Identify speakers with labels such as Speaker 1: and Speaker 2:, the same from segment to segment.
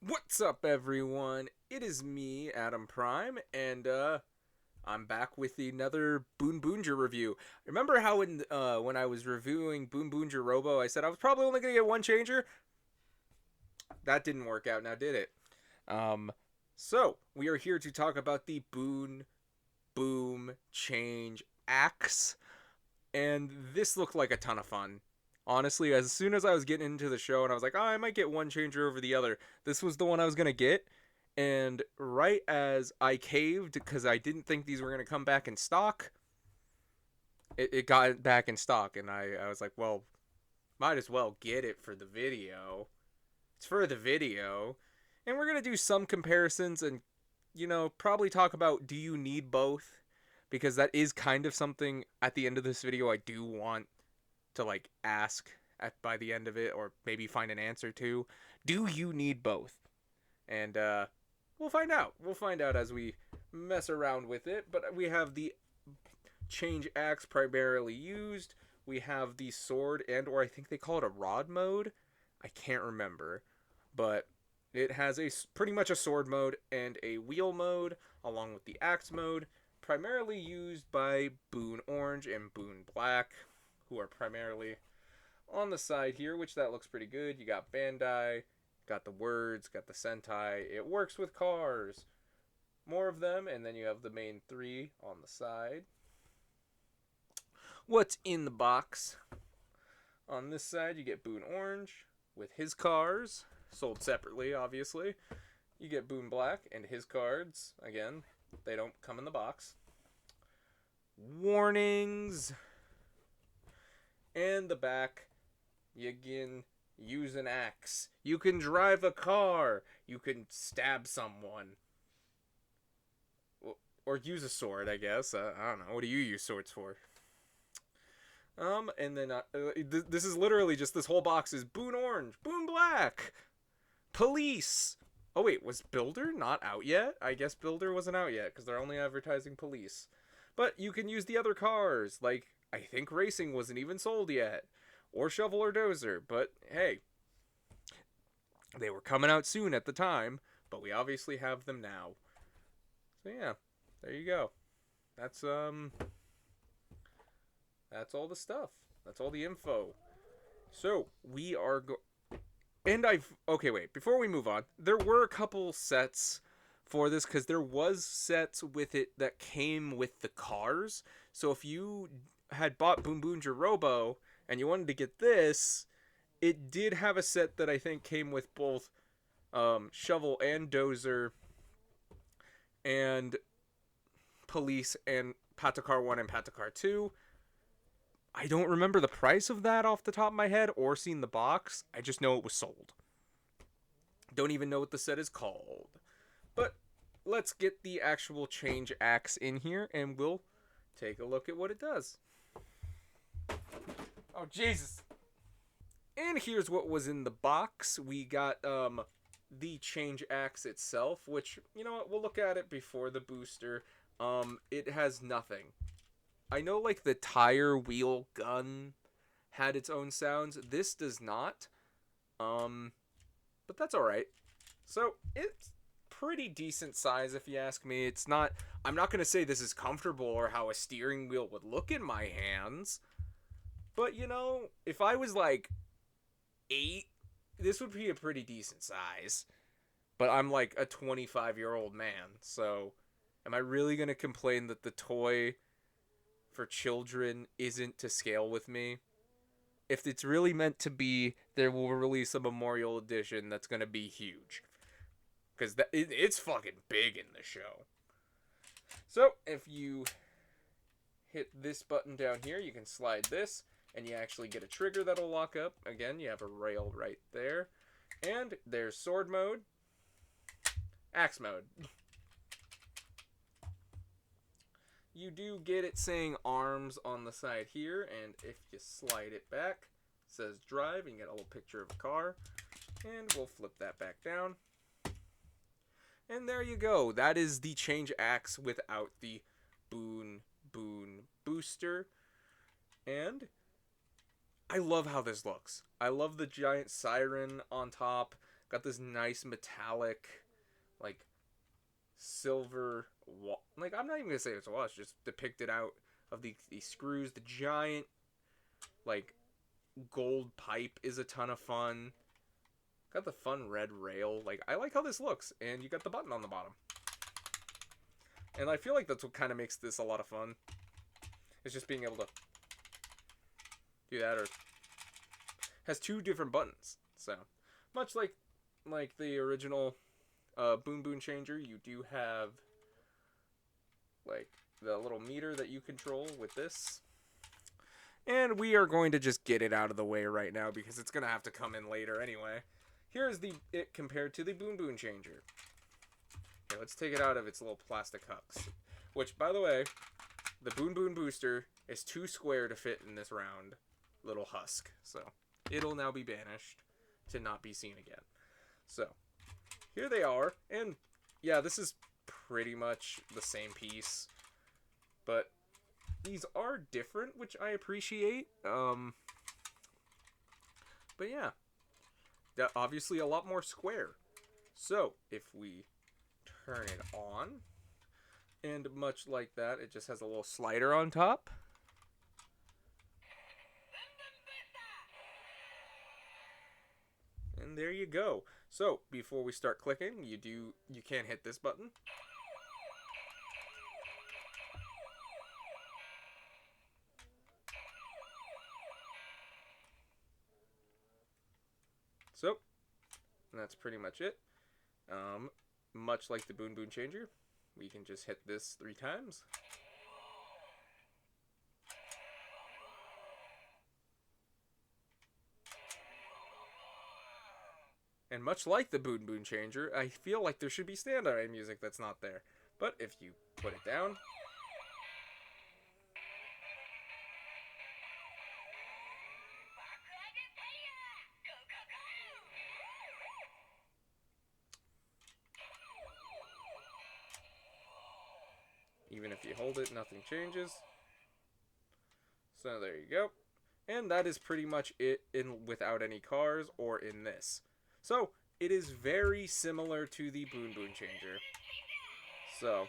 Speaker 1: What's up, everyone? It is me, Adam Prime, and I'm back with another Boonboomger review. Remember how when I was reviewing Boonboomger Robo, I said I was probably only gonna get one changer? That didn't work out, now did it? Um, so we are here to talk about the Boon Boom Change Axe, and this looked like a ton of fun. Honestly, as soon as I was getting into the show and I was like, oh, I might get one changer over the other, this was the one I was gonna get. And right as I caved because I didn't think these were gonna come back in stock, it got back in stock, and I was like, well, might as well get it for the video. It's for the video, and we're gonna do some comparisons and probably talk about, do you need both, because that is kind of something at the end of this video I do want to like ask by the end of it, or maybe find an answer to. Do you need both? And we'll find out. We'll find out as we mess around with it. But we have the change axe primarily used. We have the sword, and or I think they call it a rod mode. I can't remember, but it has a pretty much a sword mode and a wheel mode along with the axe mode, primarily used by Boon Orange and Boon Black, who are primarily on the side here, which that looks pretty good. You got Bandai, got the words, got the Sentai. It works with cars. More of them, and then you have the main three on the side. What's in the box? On this side, you get Boon Orange with his cars, sold separately, obviously. You get Boon Black and his cards. Again, they don't come in the box. Warnings. And the back, you can use an axe. You can drive a car. You can stab someone. Or use a sword, I guess. I don't know. What do you use swords for? And then this is literally just, this whole box is Boon Orange, Boon Black, Police. Oh wait, was Builder not out yet? I guess Builder wasn't out yet because they're only advertising Police. But you can use the other cars, like I think Racing wasn't even sold yet, or Shovel or Dozer. But hey, they were coming out soon at the time, but we obviously have them now. So yeah, there you go. That's that's all the stuff. That's all the info. So we are and I've okay, wait, before we move on, there were a couple sets for this because there was sets with it that came with the cars. So if you had bought Boonboomger Robo and you wanted to get this, it did have a set that I think came with both Shovel and Dozer and Police and Patakar 1 and Patakar 2. I don't remember the price of that off the top of my head or seen the box. I just know it was sold. Don't even know what the set is called. But let's get the actual change axe in here and we'll take a look at what it does. Oh, Jesus. And here's what was in the box. We got the change axe itself, which, you know what, we'll look at it before the booster. It has nothing. I know like the tire wheel gun had its own sounds. This does not. But that's all right. So it's pretty decent size if you ask me. It's not. I'm not gonna say this is comfortable or how a steering wheel would look in my hands. But if I was like 8, this would be a pretty decent size. But I'm like a 25-year-old man, so am I really gonna complain that the toy for children isn't to scale with me? If it's really meant to be, they will release a Memorial Edition that's gonna be huge, because it's fucking big in the show. So if you hit this button down here, you can slide this, and you actually get a trigger that'll lock up. Again, you have a rail right there, and there's sword mode, axe mode. You do get it saying arms on the side here, and if you slide it back, it says drive, and you get a little picture of a car. And we'll flip that back down. And there you go. That is the change axe without the Boon booster. And I love how this looks. I love the giant siren on top. Got this nice metallic, like, silver like, I'm not even gonna say it's a watch, just depicted out of the screws. The giant, like, gold pipe is a ton of fun. Got the fun red rail. Like, I like how this looks. And you got the button on the bottom. And I feel like that's what kind of makes this a lot of fun. It's just being able to do that. Or has two different buttons. So, much like the original BoonBoom changer, you do have, like, the little meter that you control with this. And we are going to just get it out of the way right now because it's going to have to come in later anyway. Here's it compared to the BoonBoom changer. Okay, let's take it out of its little plastic hooks. Which, by the way, the BoonBoom booster is too square to fit in this round little husk. So, it'll now be banished to not be seen again. So, here they are. And, yeah, this is pretty much the same piece. But these are different, which I appreciate. But, yeah. Obviously a lot more square. So, if we turn it on, and much like that, it just has a little slider on top. And there you go. So, before we start clicking, you can hit this button. So, that's pretty much it. Much like the BoonBoom changer, we can just hit this 3 times. And much like the BoonBoom changer, I feel like there should be standard music that's not there. But if you put it down, even if you hold it, nothing changes. So there you go. And that is pretty much it without any cars or in this. So it is very similar to the BoonBoom changer. So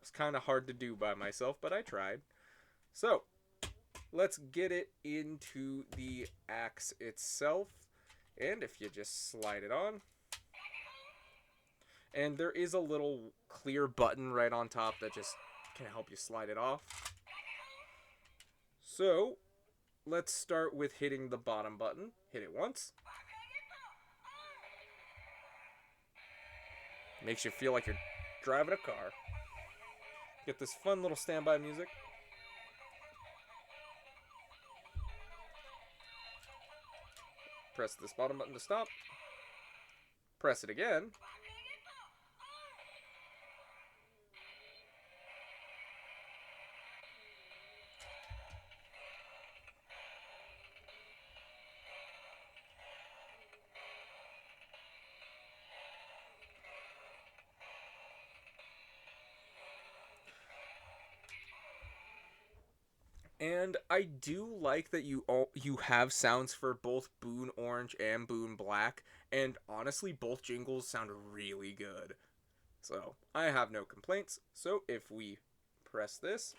Speaker 1: it's kind of hard to do by myself, but I tried. So, let's get it into the axe itself. And if you just slide it on. And there is a little clear button right on top that just can help you slide it off. So, let's start with hitting the bottom button. Hit it once. Makes you feel like you're driving a car. Get this fun little standby music. Press this bottom button to stop. Press it again. And I do like that you have sounds for both Boon Orange and Boon Black, and honestly, both jingles sound really good. So, I have no complaints. So, if we press this,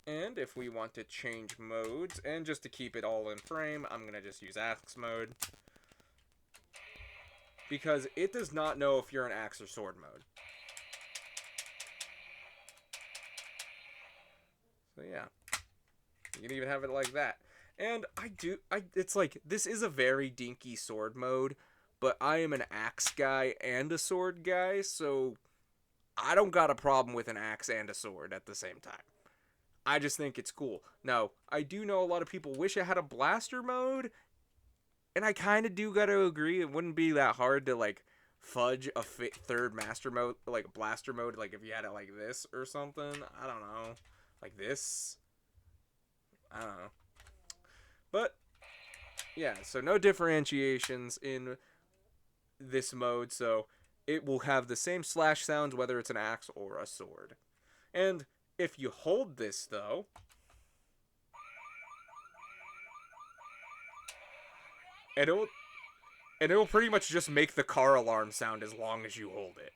Speaker 1: and if we want to change modes, and just to keep it all in frame, I'm going to just use axe mode. Because it does not know if you're in axe or sword mode. So yeah. You can even have it like that. And it's like, this is a very dinky sword mode, but I am an axe guy and a sword guy, so I don't got a problem with an axe and a sword at the same time. I just think it's cool. Now, I do know a lot of people wish it had a blaster mode, and I kind of do got to agree. It wouldn't be that hard to like fudge a third master mode, like blaster mode, like if you had it like this or something. I don't know, like this. I don't know, but yeah. So no differentiations in this mode. So it will have the same slash sounds whether it's an axe or a sword. And if you hold this though, it'll it'll pretty much just make the car alarm sound as long as you hold it.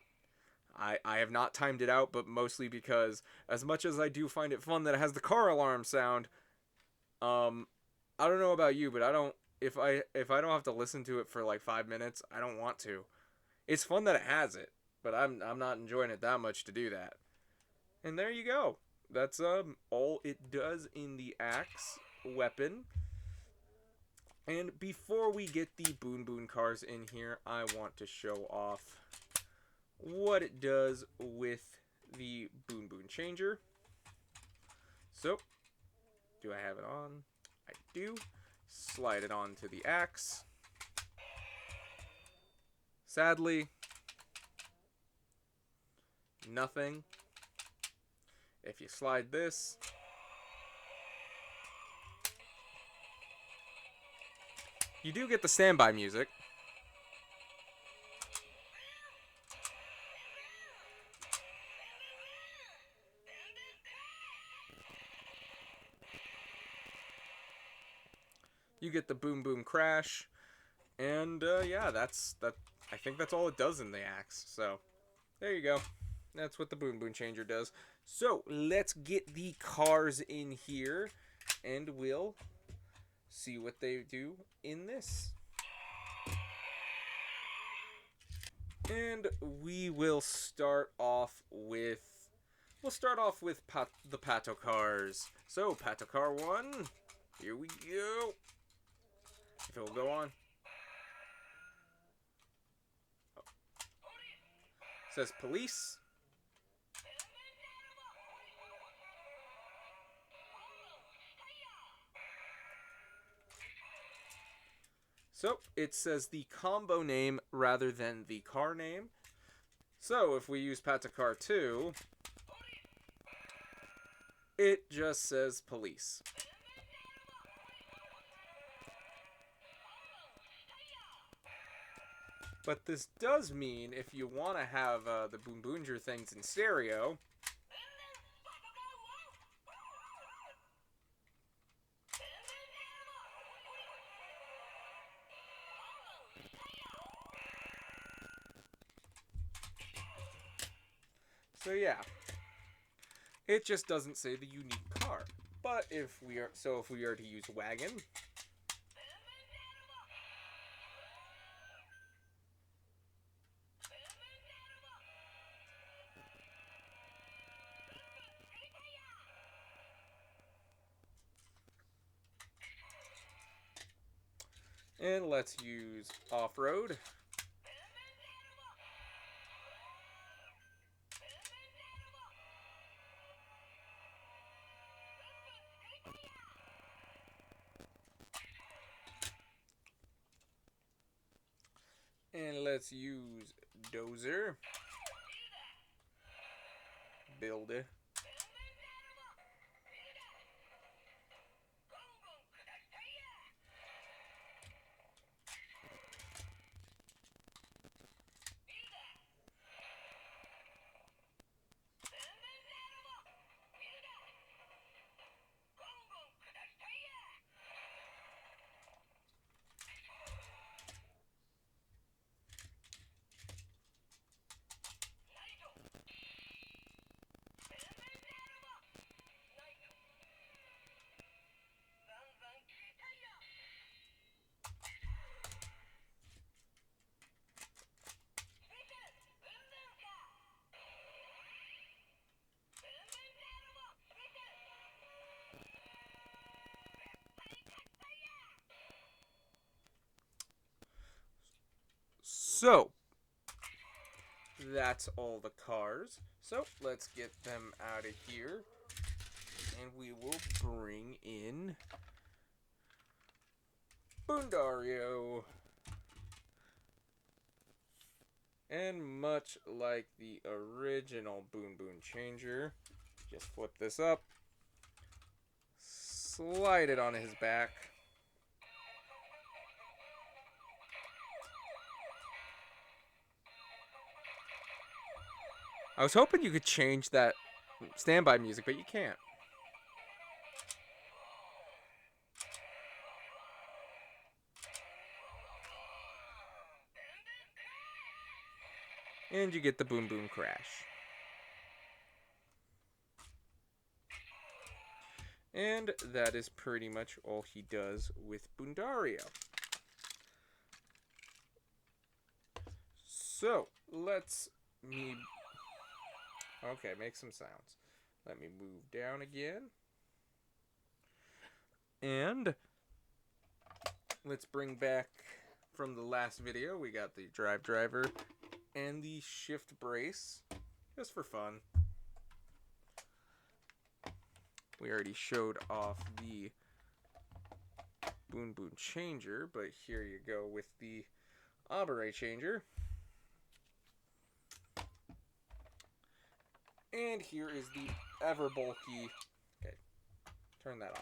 Speaker 1: I have not timed it out, but mostly because as much as I do find it fun that it has the car alarm sound, um, I don't know about you, but I don't if I don't have to listen to it for like 5 minutes, I don't want to. It's fun that it has it, but I'm not enjoying it that much to do that. And there you go. That's all it does in the axe weapon. And before we get the Boon Boon cars in here, I want to show off what it does with the Boon Boon changer. So, do I have it on? I do. Slide it onto the axe. Sadly, nothing. If you slide this, you do get the standby music. You get the boom boom crash, and yeah, that's that. I think that's all it does in the axe. So there you go. That's what the Boon Boon changer does. So let's get the cars in here, and we'll see what they do in this. And we will start off with the Pato cars. So Pato car 1, here we go. If it will go on. Oh. Says police. So it says the combo name rather than the car name. So if we use Patacar 2, it just says police. But this does mean if you want to have the Boonboomger things in stereo, so yeah, it just doesn't say the unique car. But if we are to use wagon, and let's use off-road. And let's use dozer. Build it. So, that's all the cars. So let's get them out of here. And we will bring in Boondario. And much like the original BoonBoom changer, just flip this up, slide it on his back, I was hoping you could change that standby music, but you can't. And you get the Boom Boom crash. And that is pretty much all he does with Boondario. So, okay, make some sounds. Let me move down again. And let's bring back from the last video, we got the drive driver and the shift brace, just for fun. We already showed off the BoonBoom changer, but here you go with the Aubrey changer. And here is the ever bulky, okay, turn that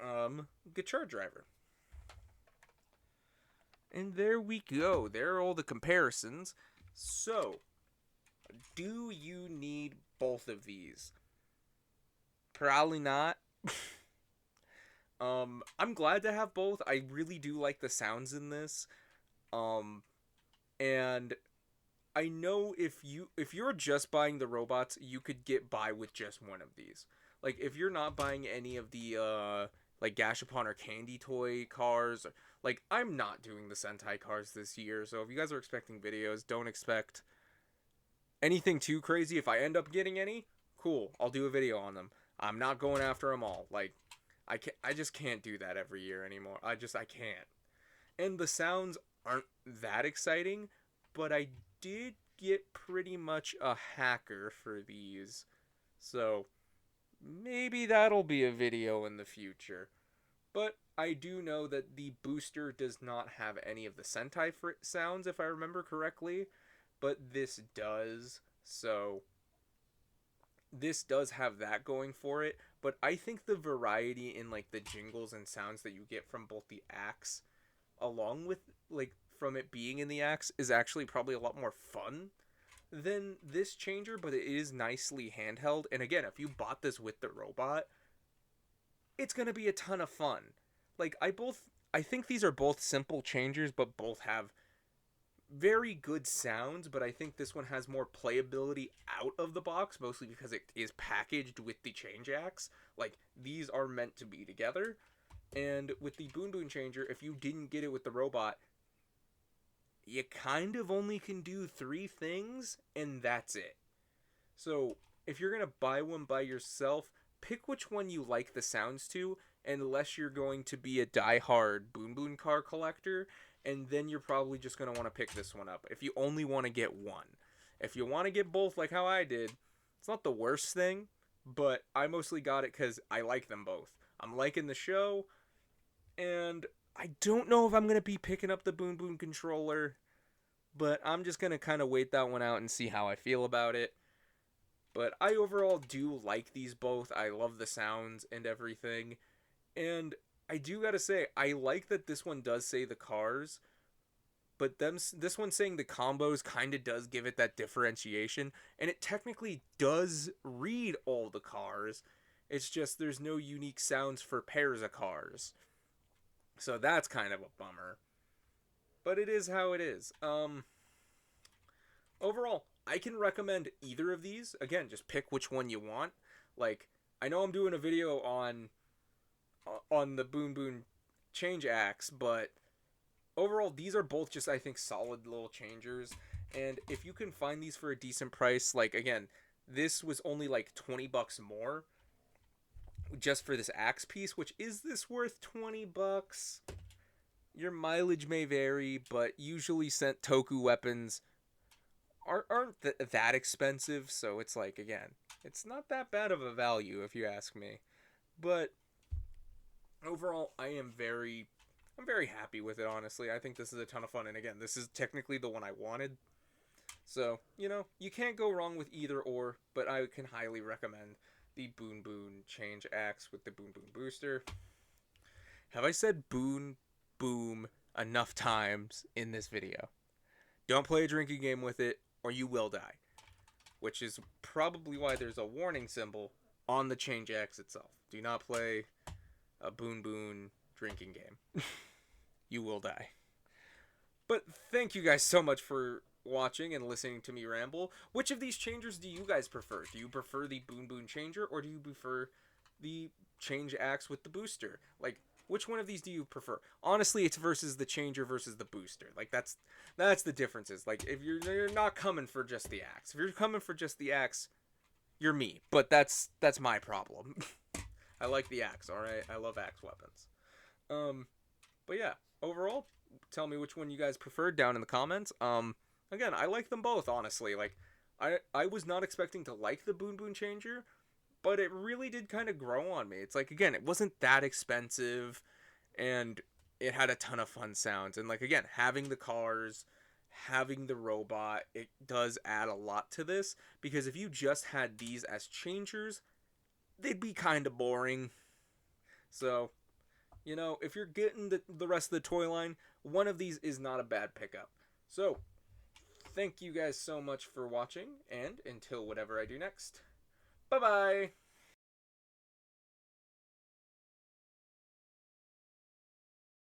Speaker 1: off, guitar driver. And there we go. There are all the comparisons. So, do you need both of these? Probably not. I'm glad to have both. I really do like the sounds in this. And I know if you're just buying the robots, you could get by with just one of these. Like, if you're not buying any of the like Gashapon or Candy Toy cars, like, I'm not doing the Sentai cars this year, so if you guys are expecting videos, don't expect anything too crazy. If I end up getting any, cool, I'll do a video on them. I'm not going after them all. Like, I just can't do that every year anymore. I can't. And the sounds aren't that exciting, but I did get pretty much a hacker for these. So, maybe that'll be a video in the future. But I do know that the booster does not have any of the Sentai sounds, if I remember correctly. But this does. So, this does have that going for it. But I think the variety in, like, the jingles and sounds that you get from both the axe, along with, like, from it being in the axe, is actually probably a lot more fun than this changer, but it is nicely handheld. And again, if you bought this with the robot, it's gonna be a ton of fun. Like, I think these are both simple changers, but both have very good sounds, but I think this one has more playability out of the box, mostly because it is packaged with the change axe. Like, these are meant to be together. And with the BoonBoom changer, if you didn't get it with the robot, you kind of only can do 3 things, and that's it. So, if you're going to buy one by yourself, pick which one you like the sounds to, unless you're going to be a die-hard BoonBoom car collector, and then you're probably just going to want to pick this one up if you only want to get one. If you want to get both like how I did, it's not the worst thing, but I mostly got it because I like them both. I'm liking the show, and I don't know if I'm going to be picking up the BoonBoom controller, but I'm just going to kind of wait that one out and see how I feel about it. But I overall do like these both. I love the sounds and everything. And I do gotta say, I like that this one does say the cars, but this one saying the combos kind of does give it that differentiation, and it technically does read all the cars. It's just there's no unique sounds for pairs of cars. So that's kind of a bummer. But it is how it is. Overall, I can recommend either of these. Again, just pick which one you want. Like, I know I'm doing a video on the BoonBoom change axe, but overall, these are both just, I think, solid little changers. And if you can find these for a decent price, like, again, this was only like 20 bucks more just for this axe piece, which is this worth 20 bucks? Your mileage may vary, but usually sent Toku weapons aren't that expensive, so it's like, again, it's not that bad of a value if you ask me. But overall, I'm very happy with it, honestly. I think this is a ton of fun, and again, this is technically the one I wanted. So, you can't go wrong with either or, but I can highly recommend the Boon Boon Change Axe with the Boon Boom Booster. Have I said Boon Boom enough times in this video? Don't play a drinking game with it, or you will die. Which is probably why there's a warning symbol on the Change Axe itself. Do not play a Boon Boon drinking game. You will die. But thank you guys so much for watching and listening to me ramble. Which of these changers do you guys prefer? Do you prefer the Boon Boon changer, or do you prefer the Change Axe with the booster? Like, which one of these do you prefer? Honestly, it's versus the changer versus the booster. Like, that's the differences. Like, if you're not coming for just the axe. If you're coming for just the axe, you're me. But that's my problem. I like the axe, all right? I love axe weapons. But yeah, overall, tell me which one you guys preferred down in the comments. Again, I like them both, honestly. Like, I was not expecting to like the Boon Boon Changer, but it really did kind of grow on me. It's like, again, it wasn't that expensive, and it had a ton of fun sounds. And like, again, having the cars, having the robot, it does add a lot to this, because if you just had these as changers, they'd be kind of boring. So, if you're getting the rest of the toy line, one of these is not a bad pickup. So, thank you guys so much for watching, and until whatever I do next, bye-bye!